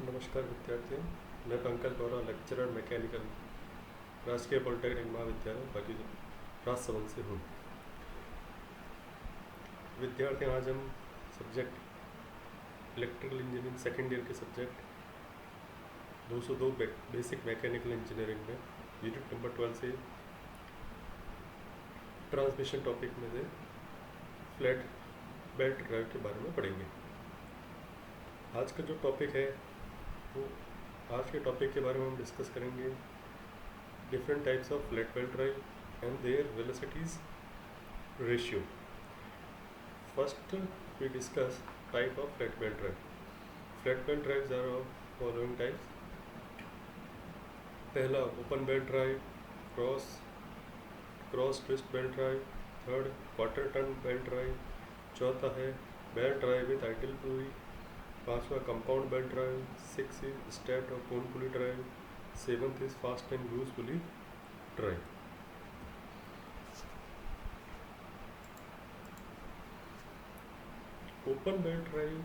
नमस्कार विद्यार्थियों, मैं पंकज गौरव, लेक्चरर मैकेनिकल, राजकीय पॉलिटेक्निक महाविद्यालय बाकी राजसमंद से हूँ। विद्यार्थियों, आज हम subject electrical engineering second year के सब्जेक्ट 202 बेसिक मैकेनिकल इंजीनियरिंग में यूनिट नंबर 12 से ट्रांसमिशन टॉपिक में से फ्लैट बेल्ट ड्राइव के बारे में पढ़ेंगे। आज का जो टॉपिक है वो आज के टॉपिक के बारे में हम डिस्कस करेंगे different types of flat belt drive and there velocities ratio. First we discuss type of flat belt drive. Flat belt drives are of following types. पहला open belt drive, cross twist belt drive, third quarter turn belt drive, चौथा है belt drive with idle pulley, पांचवा compound belt drive, six is stepped और cone pulley drive, seventh is fast and loose pulley drive. Open belt drive,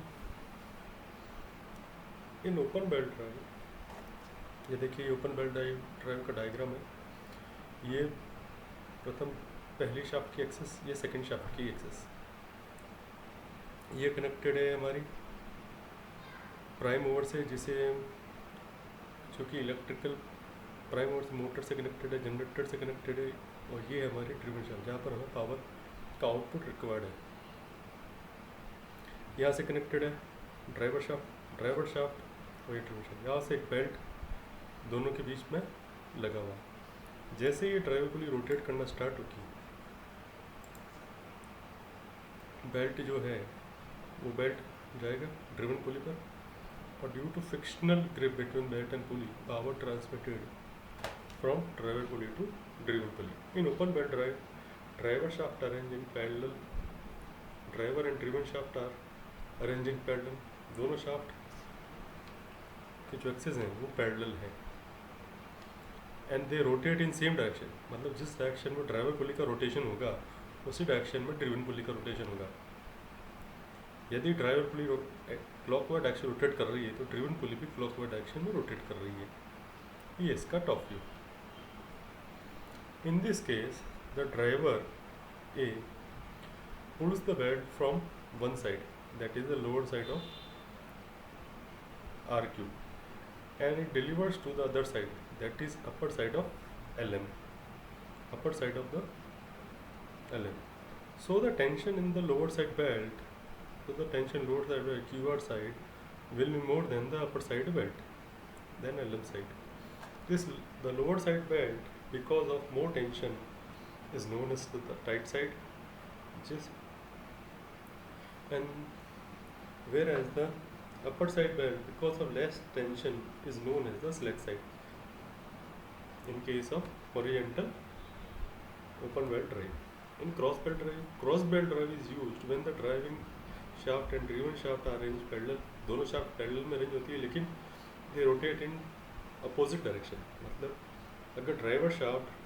in open belt drive ये देखिए open belt drive का diagram है। ये प्रथम पहली shaft की एक्सेस, ये सेकंड शाफ्ट की एक्सेस, ये कनेक्टेड है हमारी प्राइम मूवर से, जिसे जो कि इलेक्ट्रिकल प्राइम मूवर से मोटर से कनेक्टेड है, जनरेटर से कनेक्टेड है, और ये है हमारी ड्रिवन शाफ्ट जहाँ पर हमें पावर का आउटपुट रिक्वायर्ड है। यहाँ से कनेक्टेड है ड्राइवर शाफ्ट और ये ड्रिवन शाफ्ट। यहाँ से एक बेल्ट दोनों के बीच में लगा हुआ है। जैसे ये ड्राइवर पुली रोटेट करना स्टार्ट होगी, बेल्ट जो है वो बेल्ट जाएगा ड्रिवन पुली पर, और due to frictional grip between belt and pulley, power transmitted from driver pulley to driven pulley. In open belt drive, driver shaft arrange in parallel, driver and driven shaft are arrange in parallel. दोनों shaft के जो axes हैं वो parallel हैं, and they rotate in same direction, मतलब जिस direction में driver पुली का रोटेशन होगा उसी डायरेक्शन में ड्रिवन पुली का रोटेशन होगा। यदि ड्राइवर पुली क्लॉकवाइज डायरेक्शन रोटेट कर रही है तो ड्रिवन पुली भी क्लॉकवाइज डायरेक्शन में रोटेट कर रही है। ये इसका top view. In this case the driver A pulls the belt from one side, that is the lower side of RQ, and it delivers to the other side, that is upper side of LM, upper side of the LM. So the tension in the lower side belt, so the tension lower side of QR side will be more than the upper side belt, than LM side. The lower side belt, because of more tension, is known as the tight side, which is, and whereas the upper side belt, because of less tension, is known as the slack side in case of horizontal open belt drive. In cross belt drive is used when the driving shaft and driven shaft are arranged parallel. दोनों shaft parallel में arrange होती है, लेकिन दे rotate in opposite direction. मतलब अगर driver shaft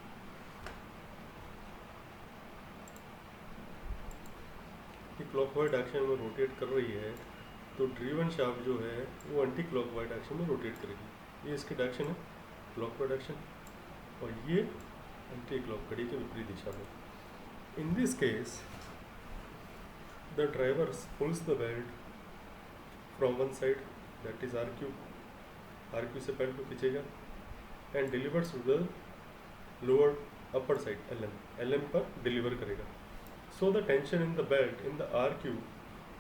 की clockwise direction में rotate कर रही है तो ड्रिवन शाफ्ट जो है वो एंटी क्लॉकवाइज डायरेक्शन में रोटेट करेगी। ये इसकी डायरेक्शन है, क्लॉकवाइज डायरेक्शन, और ये एंटी क्लॉक घड़ी के विपरीत दिशा में। In this case the driver pulls the belt from one side, that is RQ से बेल्ट को खींचेगा, and delivers to the lower upper side LM पर डिलीवर करेगा। So the tension in the belt in the RQ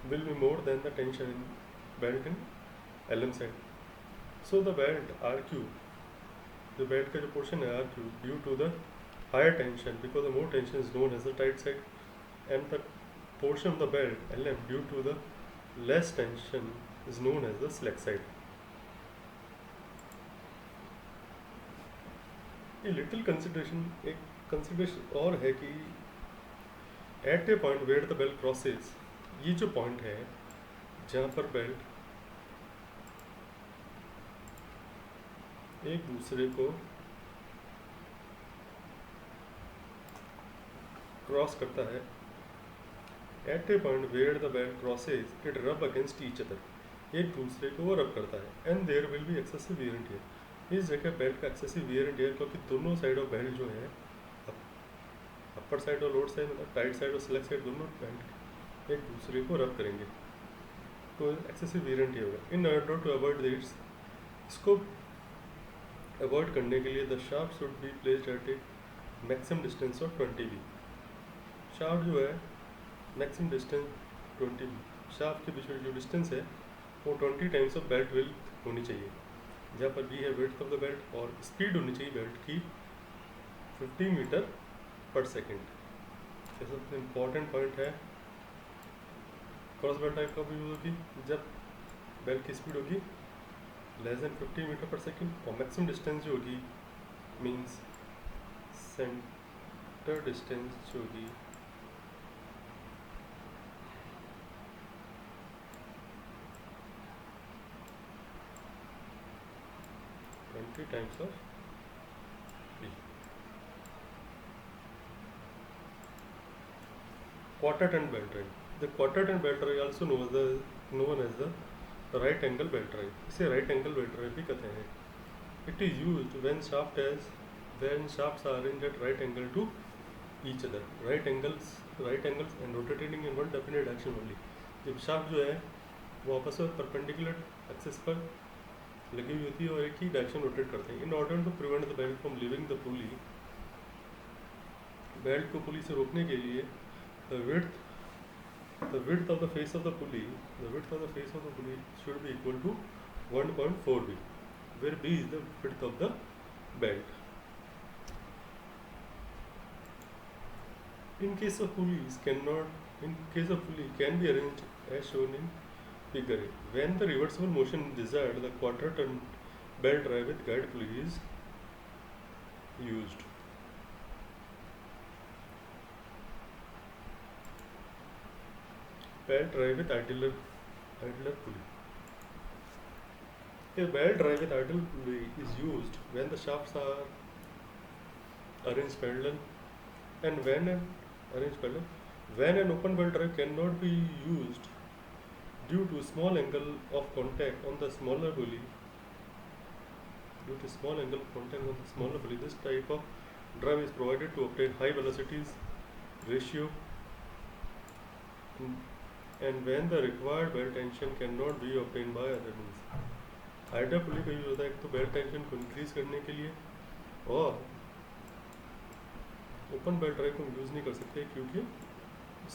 will be more than the tension in belt in LM side. So the belt RQ, the belt का जो portion है RQ, due to the higher tension, because the more tension is known as the tight side, and the portion of the belt LM due to the less tension is known as the slack side. A little consideration, एक consideration और है कि at a point where the belt crosses, ये जो point है जहाँ पर belt एक दूसरे को क्रॉस करता है, at a point where the belt crosses it rub against each other, एक दूसरे को वो रब करता है। And there will be excessive wear and tear. इस जगह बेल्ट का एक्सेसिव वियर एंड टियर, क्योंकि दोनों साइड ऑफ बेल्ट जो है, अपर साइड और लोअर साइड, मतलब टाइट साइड और सिलेक्ट साइड, दोनों बेल्ट एक दूसरे को रब करेंगे तो एक्सेसिव वियर एंड टियर होगा। In order to avoid this, इसको अवॉइड करने के लिए the shaft should be placed at a maximum distance of 20 B. Shaft जो है मैक्सिमम डिस्टेंस 20 बी, शाफ्ट के बीच में जो डिस्टेंस है वो 20 टाइम्स ऑफ बेल्ट विड्थ होनी चाहिए। जहाँ पर बी है विड्थ ऑफ द बेल्ट, और स्पीड होनी चाहिए बेल्ट की 50 मीटर पर सेकेंड। ये सबसे इम्पॉर्टेंट पॉइंट है। क्रॉस बेल्ट टाइप का भी यूज होगी जब बेल्ट की स्पीड होगी less than 50 meter per second, और मैक्सिमम डिस्टेंस जो होगी मीन्स सेंटर डिस्टेंस जो होगी 20 times of B. Quarter turn belt drive. The quarter turn belt drive also known as the right angle belt drive. इसे right angle belt drive भी कहते हैं। It is used when shafts are arranged at right angle to each other. Right angles and rotating in one definite direction only. जब shaft जो है वो आपस में परपेंडिकुलर एक्सिस पर लगी हुई होती है और एक ही डायरेक्शन रोटेट करते हैं। In order to prevent the belt from leaving the pulley, belt को पुली से रोकने के लिए the width of the face of the pulley should be equal to 1.4 b, where b is the width of the belt. In case of pulley can be arranged as shown in figure 8. When the reversible motion is desired, the quarter turn belt drive with guide pulley is used. Belt drive with idler pulley. A belt drive with idler pulley is used when the shafts are arranged parallel, and when an open belt drive cannot be used due to small angle of contact on the smaller pulley. This type of drive is provided to obtain high velocities ratio, and when the required belt tension cannot be obtained by other means. Idle pulley का use होता है एक तो belt tension को increase करने के लिए, और ओपन बेल्ट ड्राइव को यूज़ नहीं कर सकते क्योंकि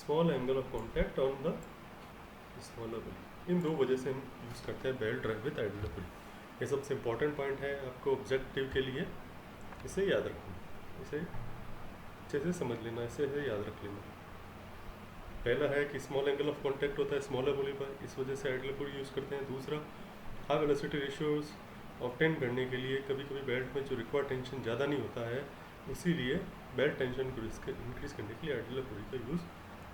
small angle of contact on the smaller pulley. इन दो वजह से हम यूज़ करते हैं belt drive with idle pulley. ये सबसे इम्पॉर्टेंट पॉइंट है आपको ऑब्जेक्टिव के लिए, इसे याद रखना, इसे अच्छे से समझ लेना, इसे याद रख लेना। पहला है कि स्मॉल एंगल ऑफ कॉन्टैक्ट होता है स्मॉलर पुली पर, इस वजह से आइडल पुली यूज़ करते हैं। दूसरा, हाई वेलोसिटी रेशियोज ऑब्टेन करने के लिए कभी कभी बेल्ट में जो रिक्वायर्ड टेंशन ज़्यादा नहीं होता है, इसीलिए बेल्ट टेंशन को इंक्रीज करने के लिए आइडल पुली का यूज़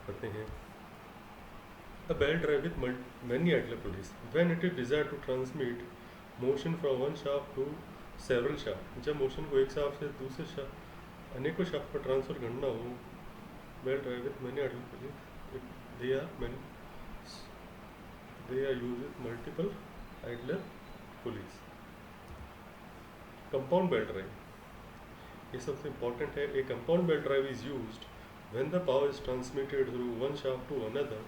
करते हैं। The belt drive with many idle pulleys when it is desire to transmit motion from one shaft to several shaft. जब मोशन को एक शाफ्ट से दूसरे शाफ्ट अनेकों शाफ्ट पर ट्रांसफर करना हो, belt drive with many idle pulleys they are used with multiple idler pulleys. Compound belt drive, ये सबसे important है। A compound belt drive is used when the power is transmitted through one shaft to another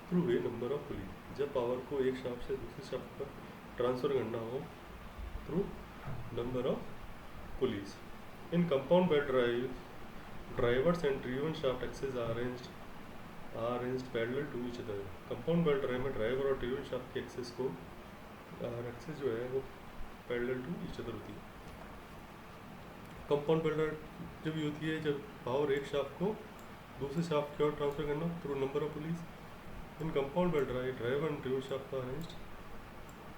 through a number of pulleys. जब power को एक shaft से दूसरे shaft पर transfer करना हो through number of pulleys. In compound belt drive, drivers and driven shaft axes are arranged parallel to each other. Compound belt drive में driver और ड्रिवन शाफ्ट के एक्सेस को एक्सेस जो है वो पैरेलल टू ईच अदर होती है। Compound belt drive जब होती है जब पावर एक शाफ्ट को दूसरे शाफ्ट की ओर ट्रांसफर करना through number of pulleys. In compound belt drive driver and driven shaft are arranged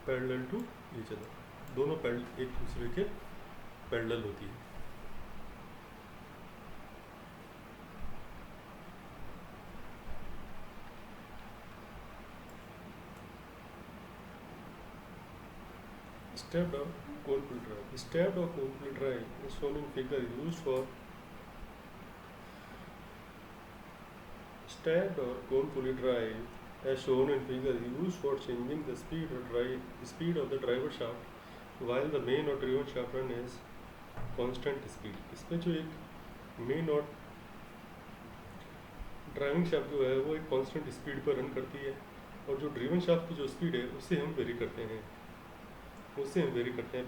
parallel to each other. दोनों एक दूसरे के पैरेलल होती है। Stepped or cone pulley drive. Stepped or cone pulley drive is shown in figure used for stepped or cone pulley drive as shown in figure used for changing the speed of the driver shaft while the main or driven shaft run is constant speed. इसमें जो एक main और driving shaft जो है वो एक constant speed पर run करती है, और जो ड्रिवन शाफ्ट की जो स्पीड है उससे हम वेरी करते हैं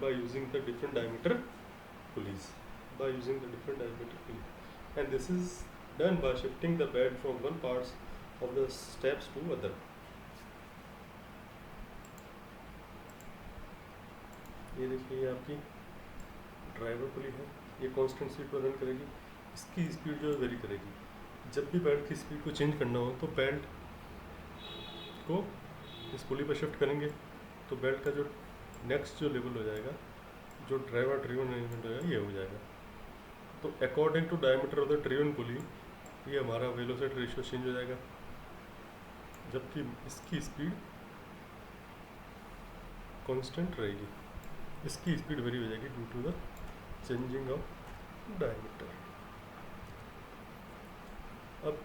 by using the different diameter pulleys and this is done by shifting the bed from one parts of the steps to other. ये देखिए ये आपकी ड्राइवर पुली है, ये कांस्टेंट स्पीड पर रन करेगी, इसकी स्पीड जो है वेरी करेगी. जब भी बेल्ट की स्पीड को चेंज करना हो तो बेल्ट को इस पुली पर शिफ्ट करेंगे तो बेल्ट का जो नेक्स्ट जो लेवल हो जाएगा, जो ड्राइवर ड्रिवन अरेंजमेंट होगा ये हो जाएगा. तो according to diameter of the driven pulley ये हमारा वेलोसिटी रेशियो चेंज हो जाएगा, जबकि इसकी स्पीड कांस्टेंट रहेगी. इसकी स्पीड वेरी हो जाएगी due to the changing of diameter. अब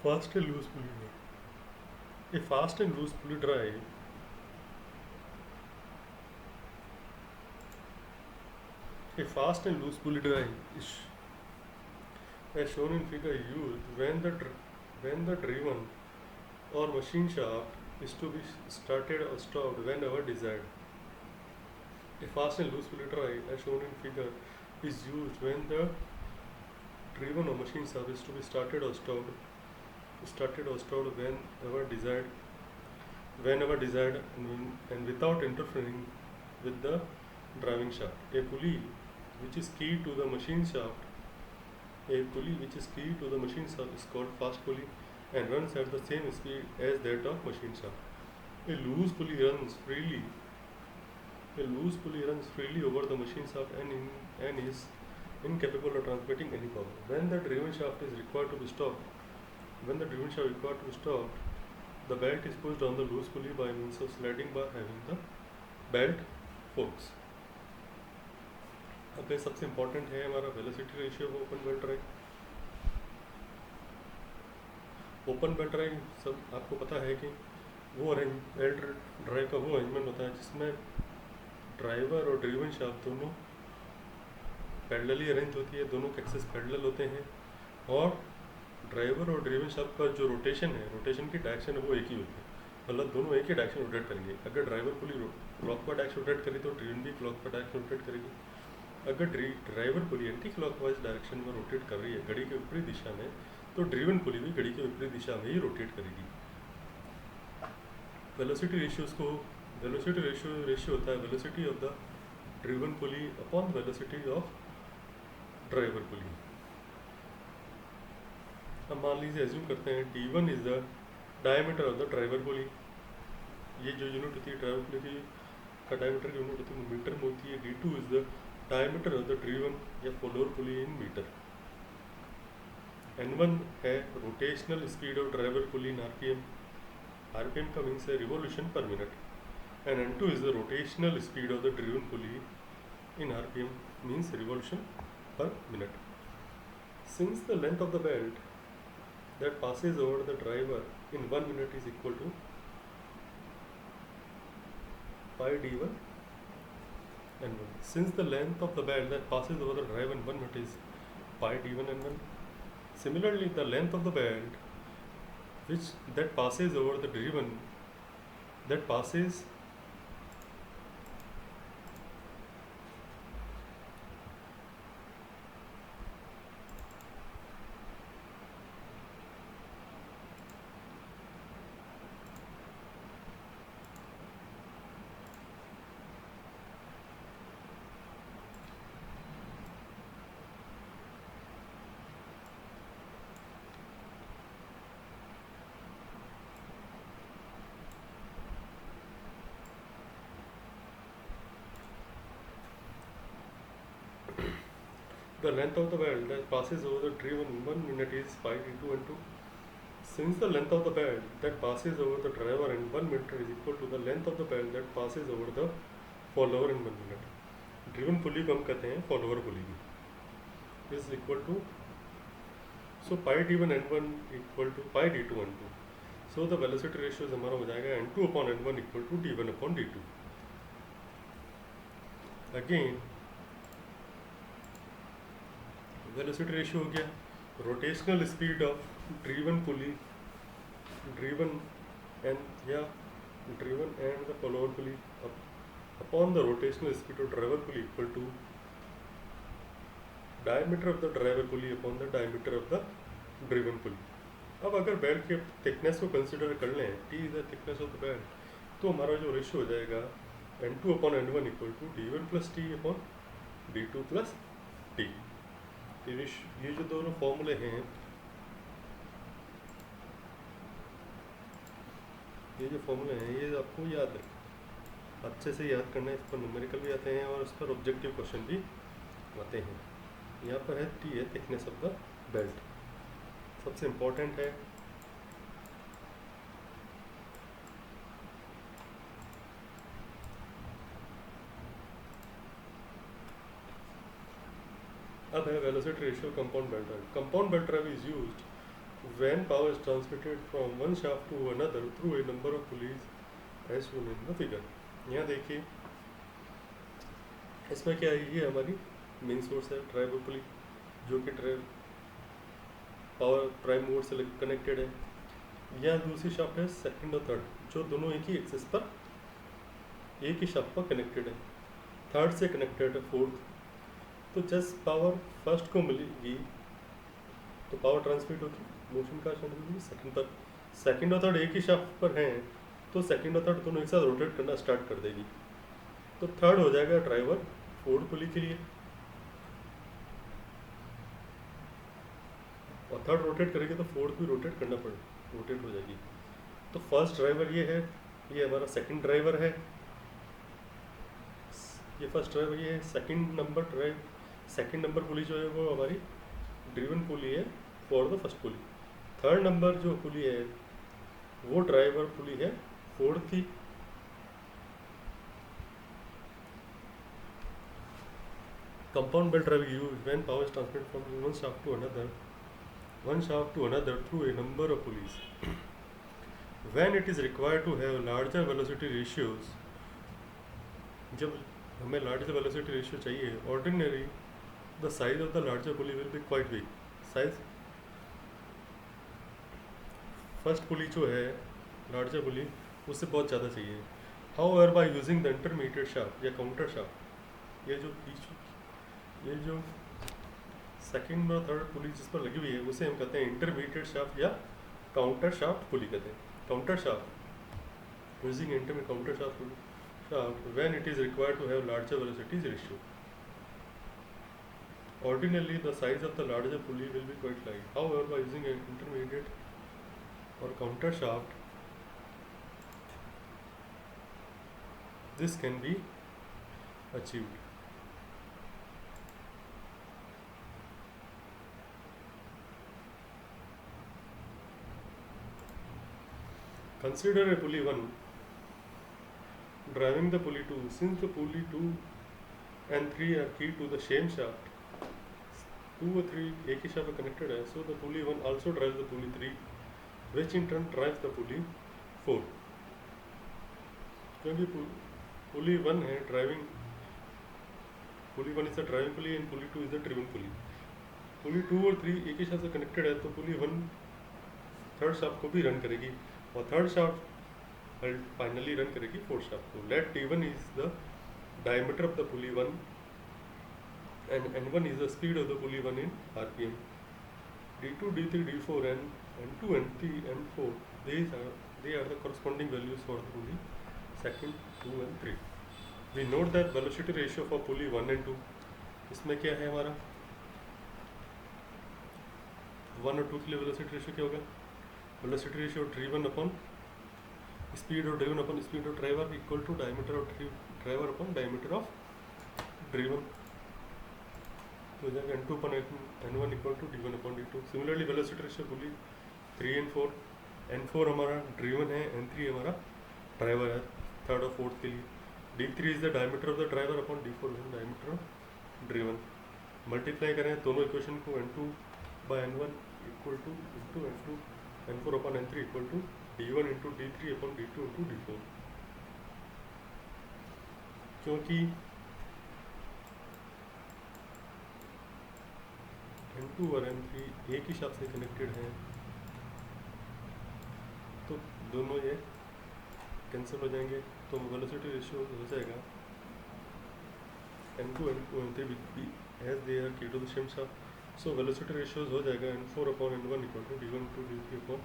फास्ट एंड लूज पुली में a fast and loose pulley drive is as shown in figure used when the driven or machine shaft is to be started or stopped whenever desired. A fast and loose pulley drive as shown in figure is used when the driven or machine shaft is to be started or stopped whenever desired and without interfering with the driving shaft. A pulley which is key to the machine shaft is called fast pulley and runs at the same speed as that of machine shaft. A loose pulley runs freely over the machine shaft and is incapable of transmitting any power. When the driven shaft is required to be stopped, the belt is pushed on the loose pulley by means of sliding bar having the belt forks. अब ये सबसे important है हमारा velocity ratio of open belt drive. Open belt drive सब आपको पता है कि वो बेल्ट ड्राइव का वो अरेंजमेंट होता है जिसमें ड्राइवर और ड्रिवन शाफ्ट दोनों पैरेलली अरेंज होती है, दोनों के एक्सेस पैरेलल होते हैं, और ड्राइवर और ड्रिवन शाफ्ट का जो रोटेशन की डायरेक्शन है वो एक ही होती है, मतलब दोनों एक ही डायरेक्शन रोटेट करेंगे. अगर ड्राइवर पुली क्लॉकवाइज डायरेक्शन रोटेट करेगी तो ड्रिवन भी क्लॉकवाइज डायरेक्शन रोटेट करेगी. अगर ड्राइवर पुली एंटी क्लॉकवाइज डायरेक्शन में रोटेट कर रही है घड़ी के विपरीत दिशा में, तो ड्रिवन पुली भी घड़ी के विपरीत दिशा में ही रोटेट करेगी. वेलोसिटी रेशियो होता है velocity of the driven pulley upon velocity of driver pulley. अब मान लीजिए एज्यूम करते हैं D1 is the diameter of the driver pulley. ये जो यूनिट होती है ड्राइवर पुली की का डायमीटर की यूनिट होती है वो मीटर में होती है. D2 is the diameter of the driven या follower pulley in metre. N1 है rotational speed of driver pulley in RPM. RPM का मीन्स है रिवॉल्यूशन पर minute, and N2 is the rotational speed of the driven pulley in RPM means revolution per minute. Since the length of the belt that passes over the driver in 1 minute is equal to pi d1 n1. Since the length of the belt that passes over the driver in 1 minute is pi d1 n1, similarly the length of the belt that passes over the driven that passes the length of the belt that passes over the driven in 1 minute is pi d2 n2. Since the length of the belt that passes over the driver in 1 minute is equal to the length of the belt that passes over the follower in 1 minute. Driven pulley को हम कहते हैं follower pulley की. Is equal to so pi d1 n1 equal to pi d2 n2. So the velocity ratio हमारा हो जाएगा n2/n1 equal to d1/d2। Again velocity ratio हो गया, rotational speed of driven pulley, driven end या driven end the follower pulley upon the rotational speed of driver pulley equal to diameter of the driver pulley upon the diameter of the driven pulley. अब अगर belt के thickness को consider कर लें, T is the thickness of the belt, तो हमारा जो ratio हो जाएगा n2/n1 equal to d1 plus T upon d2 plus T. ये जो दोनों फॉर्मूले हैं, ये जो फॉर्मूले हैं ये आपको याद है, अच्छे से याद करना है। इस पर न्यूमेरिकल भी आते हैं और इस पर ऑब्जेक्टिव क्वेश्चन भी आते हैं। यहाँ पर है टी है थिकनेस ऑफ द बेल्ट, सबसे इम्पोर्टेंट है। अब है velocity ratio compound belt drive. Compound belt drive is used when power is transmitted from one shaft to another through a number of pulleys as shown in the figure। यहाँ देखिए इसमें क्या है, ये हमारी मेन सोर्स है driver पुली जो कि पावर प्राइम मोड से कनेक्टेड है। यहाँ दूसरी शाफ्ट है सेकंड और थर्ड, जो दोनों एक ही एक्सिस पर एक ही शाफ्ट पर कनेक्टेड है। थर्ड से कनेक्टेड है फोर्थ। तो जस्ट पावर फर्स्ट को मिलेगी तो पावर ट्रांसमिट होगी, मोशन का सेकंड पर। सेकंड और थर्ड एक ही शाफ्ट पर हैं तो सेकंड और थर्ड दोनों एक साथ रोटेट करना स्टार्ट कर देगी। तो थर्ड हो जाएगा ड्राइवर फोर्थ पुली के लिए, और थर्ड रोटेट करेगी तो फोर्थ भी रोटेट करना रोटेट हो जाएगी। तो फर्स्ट ड्राइवर ये है, ये हमारा सेकंड ड्राइवर है, ये फर्स्ट ड्राइवर ये है। सेकंड नंबर पुली जो है वो हमारी ड्रिवन पुली है for the first pulley. Third number जो पुली है वो ड्राइवर पुली है फोर्थ की। Compound belt drive used when power is transmitted from one shaft to another through a number of pulleys when it is required to have larger velocity ratios। जब हमें larger velocity ratio चाहिए, ordinary the size of the larger pulley will be quite big. Size first pulley जो है larger pulley उससे बहुत ज़्यादा चाहिए। However by using the intermediate shaft या काउंटर शाफ्ट, ये जो सेकंड और थर्ड पुली जिस पर लगी हुई है उसे हम कहते हैं इंटरमीडिएट शाफ्ट या काउंटर शाफ्ट पुली कहते हैं। Counter shaft using counter shaft when it is required to have larger velocities ratio। Ordinarily the size of the larger pulley will be quite light, however by using an intermediate or counter shaft this can be achieved। Consider a pulley 1 driving the pulley 2। Since the pulley 2 and 3 are key to the same shaft, 2 और 3 एक ही shaft connected है, so the pulley 1 also drives the pulley 3 which in turn drives the pulley 4। क्योंकि pulley 1 है driving, pulley 1 is the driving pulley and pulley 2 is the driven pulley। pulley 2 और 3 एक ही shaft से connected है तो pulley 1 third shaft को भी run करेगी और थर्ड शाफ्ट फाइनली रन करेगी फोर्थ शाफ्ट को। Let T1 is the diameter of the pulley 1 and N1 is the speed of the pulley 1 in RPM। D2, D3, D4 and N2, N3, N4 they are the corresponding values for the pulley second, 2 and 3। We note that velocity ratio for pulley 1 and 2, इसमें क्या है हमारा 1 और 2 के लिए velocity ratio क्या होगा, velocity ratio driven upon speed of driven upon speed of driver equal to diameter of driver upon diameter of driven. तो जाएगा N2/N1 equal to D1 upon D2। Similarly velocity ratio pulley 3 and 4, N4 हमारा driven है, N3 हमारा driver है third और fourth के लिए। D3 is the diameter of the driver upon D4 is the diameter of driven. Multiply करें दोनों equation को N2/N1 equal to N2 N4 upon N3 equal to D1 into D3 upon D2 into D4, क्योंकि M2 और M3 एक ही shaft से connected हैं, तो दोनों ये कैंसिल हो जाएंगे, तो वेलोसिटी रेशियो हो जाएगा M2 and M3 will be as they are key to the same shaft. So velocity ratios हो जाएगा N4 upon N1 equal to D1 into D3 upon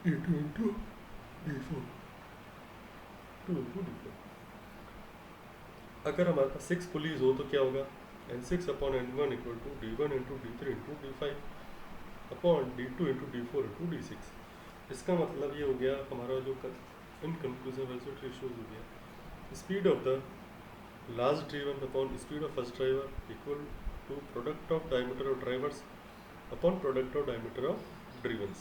D2 into D4, 2 into D4. अगर हमारे पास 6 pulleys हो तो क्या होगा, N6 upon N1 equal to D1 into D3 into D5 upon D2 into D4 into D6. इसका मतलब ये हो गया हमारा जो इन कंक्लूजन वेलोसिटी रेशियोज हो गया, speed of the last driven upon speed of first driver equal to product of diameter of drivers upon product of diameter of drivens.